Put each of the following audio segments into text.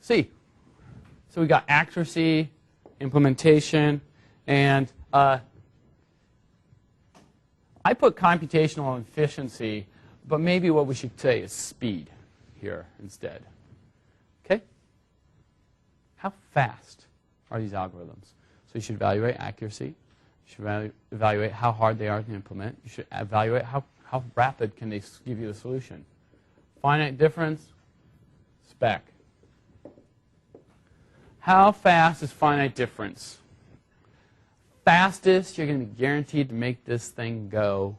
C. So we got accuracy, implementation, and I put computational efficiency, but maybe what we should say is speed here instead. Okay? How fast are these algorithms? So you should evaluate accuracy. You should evaluate how hard they are to implement. You should evaluate how rapid can they give you the solution. Finite difference, spec. How fast is finite difference? Fastest you're going to be guaranteed to make this thing go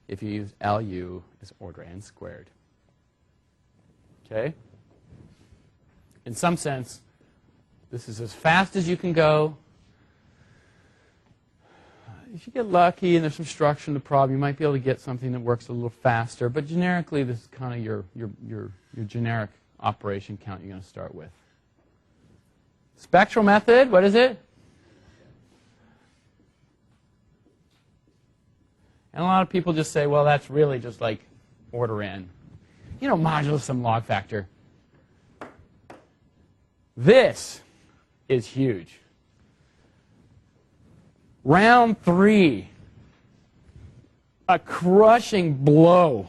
if you use LU as order n squared. Okay? In some sense, this is as fast as you can go. If you get lucky and there's some structure in the problem, you might be able to get something that works a little faster. But generically, this is kind of your generic operation count you're going to start with. Spectral method, what is it? And a lot of people just say, well, that's really just like order n. You know, modulus some log factor. This is huge. Round 3, a crushing blow.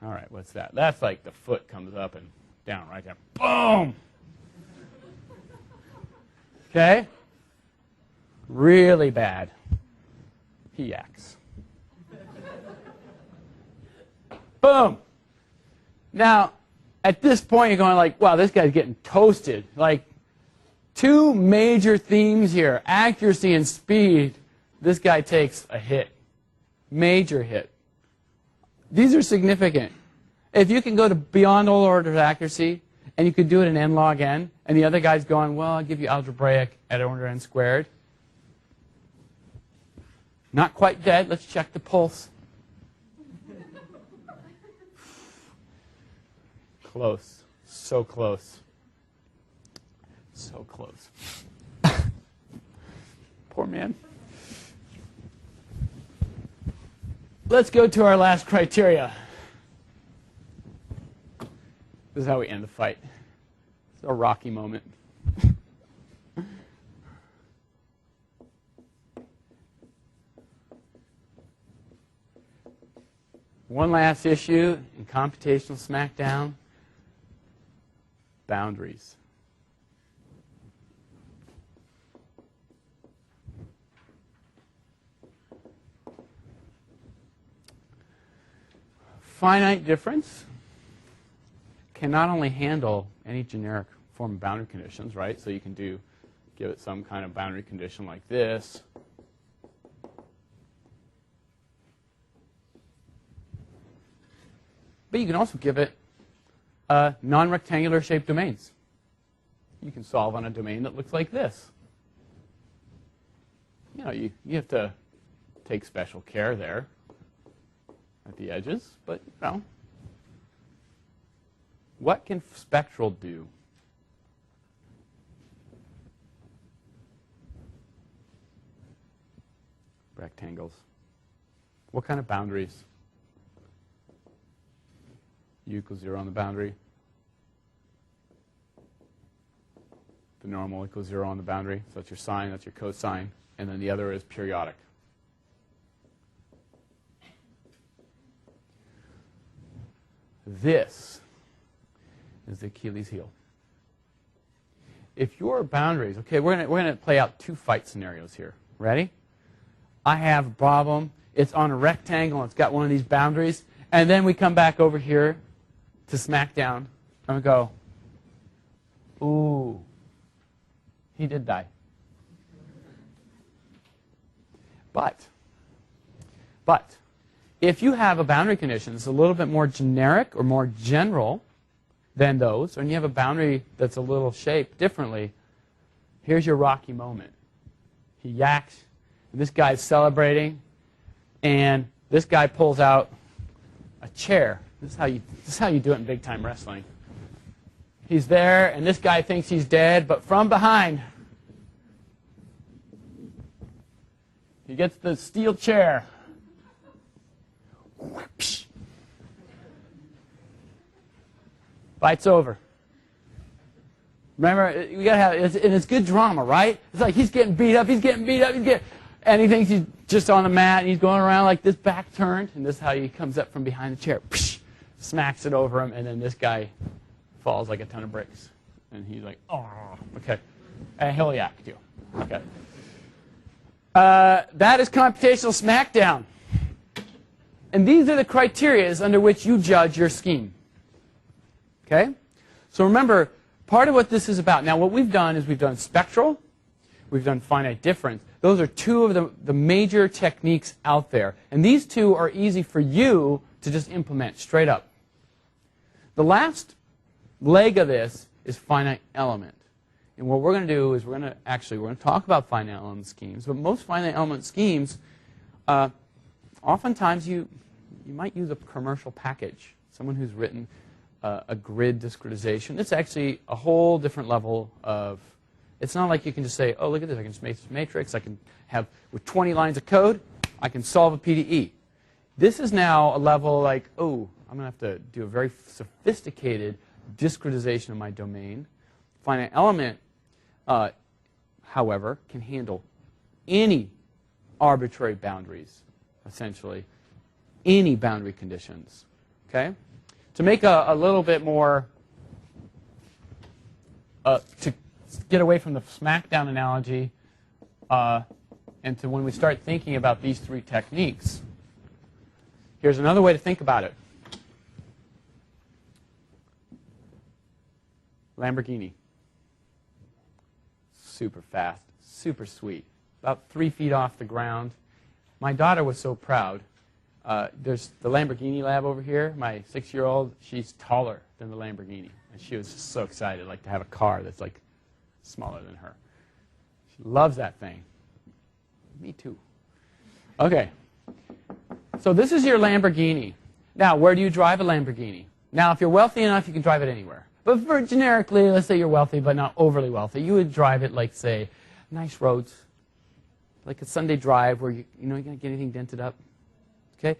All right, what's that? That's like the foot comes up and down right there. Boom! Okay? Really bad. PX. Boom! Now, at this point, you're going like, wow, this guy's getting toasted. Like, 2 major themes here, accuracy and speed. This guy takes a hit. Major hit. These are significant. If you can go to beyond all orders of accuracy, and you could do it in n log n, and the other guy's going, well, I'll give you algebraic at order n squared. Not quite dead. Let's check the pulse. Close. So close. So close. Poor man. Let's go to our last criteria. This is how we end the fight. It's a rocky moment. One last issue in computational smackdown. Boundaries. Finite difference can not only handle any generic form of boundary conditions, right? So you can give it some kind of boundary condition like this. But you can also give it non-rectangular shaped domains. You can solve on a domain that looks like this. You know, you have to take special care there at the edges, but you know. What can spectral do? Rectangles. What kind of boundaries? U equals 0 on the boundary. The normal equals 0 on the boundary. So that's your sine, that's your cosine. And then the other is periodic. This is the Achilles heel. If your boundaries, okay, we're gonna play out 2 fight scenarios here. Ready? I have a problem. It's on a rectangle. It's got one of these boundaries. And then we come back over here to smackdown. And we go, ooh, he did die. But if you have a boundary condition that's a little bit more generic or more general than those, and you have a boundary that's a little shaped differently, here's your rocky moment. He yaks, and this guy's celebrating, and this guy pulls out a chair. This is how you do it in big-time wrestling. He's there, and this guy thinks he's dead, but from behind, he gets the steel chair. Fight's over. Remember, you gotta have, and it's good drama, right? It's like he's getting beat up, and he thinks he's just on the mat, and he's going around like this, back turned, and this is how he comes up from behind the chair, psh, smacks it over him, and then this guy falls like a ton of bricks, and he's like, oh, okay, and he'll yak too, okay. That is computational smackdown, and these are the criteria under which you judge your scheme, okay? So remember, part of what this is about. Now, what we've done is we've done spectral, we've done finite difference. Those are two of the major techniques out there. And these two are easy for you to just implement straight up. The last leg of this is finite element. And what we're going to do is we're going to talk about finite element schemes. But most finite element schemes, oftentimes you might use a commercial package. Someone who's written a grid discretization. It's actually a whole different level of, it's not like you can just say, oh, look at this, I can just make this matrix, I can have, with 20 lines of code, I can solve a PDE. This is now a level like, oh, I'm going to have to do a very sophisticated discretization of my domain. Finite element, however, can handle any arbitrary boundaries, essentially, any boundary conditions, okay? To make a little bit more, to get away from the smackdown analogy, and to when we start thinking about these three techniques, here's another way to think about it. Lamborghini. Super fast, super sweet. About 3 feet off the ground. My daughter was so proud. There's the Lamborghini lab over here. My 6-year-old, she's taller than the Lamborghini. And she was just so excited, like, to have a car that's, like, smaller than her. She loves that thing. Me too. Okay. So this is your Lamborghini. Now, where do you drive a Lamborghini? Now, if you're wealthy enough, you can drive it anywhere. But for generically, let's say you're wealthy but not overly wealthy, you would drive it, like, say, nice roads, like a Sunday drive where you're not going to get anything dented up. Okay?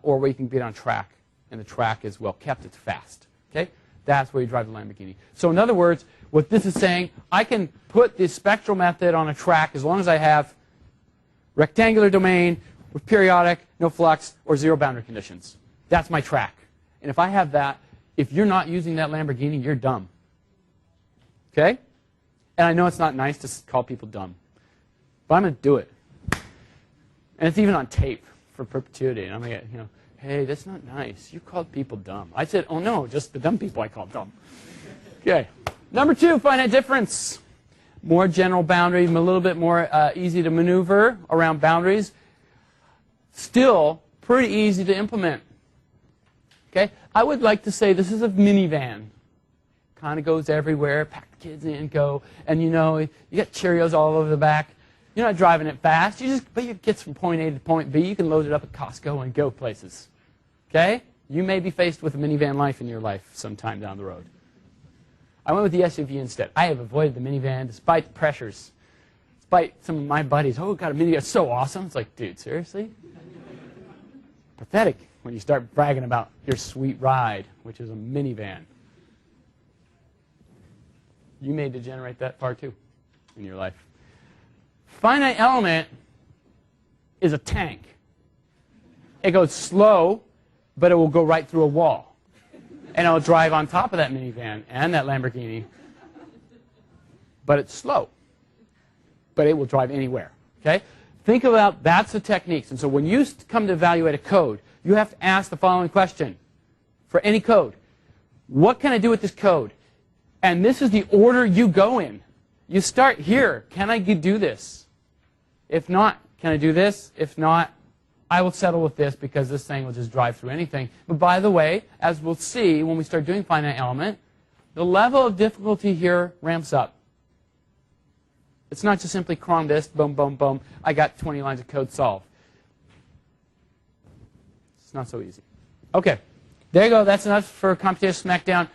Or where you can get on track, and the track is well kept, it's fast. Okay? That's where you drive the Lamborghini. So in other words, what this is saying, I can put this spectral method on a track as long as I have rectangular domain with periodic, no flux, or zero boundary conditions. That's my track. And if I have that, if you're not using that Lamborghini, you're dumb. Okay? And I know it's not nice to call people dumb, but I'm going to do it. And it's even on tape for perpetuity. And I'm going to get, hey, that's not nice. You called people dumb. I said, oh, no, just the dumb people I called dumb. Okay. Number 2, finite difference. More general boundary, a little bit more easy to maneuver around boundaries. Still pretty easy to implement. Okay? I would like to say this is a minivan. Kind of goes everywhere, pack the kids in, go. And you got Cheerios all over the back. You're not driving it fast. But you get from point A to point B. You can load it up at Costco and go places. Okay? You may be faced with a minivan life in your life sometime down the road. I went with the SUV instead. I have avoided the minivan despite the pressures. Despite some of my buddies, oh, got a minivan, it's so awesome. It's like, dude, seriously? Pathetic when you start bragging about your sweet ride, which is a minivan. You may degenerate that far too in your life. Finite element is a tank. It goes slow, but it will go right through a wall. And it'll drive on top of that minivan and that Lamborghini. But it's slow. But it will drive anywhere. Okay? Think about, that's the techniques. And so when you come to evaluate a code, you have to ask the following question. For any code, what can I do with this code? And this is the order you go in. You start here. Can I do this? If not, can I do this? If not, I will settle with this because this thing will just drive through anything. But by the way, as we'll see when we start doing finite element, the level of difficulty here ramps up. It's not just simply cron this, boom, boom, boom, I got 20 lines of code solved. It's not so easy. Okay, there you go. That's enough for computational smackdown.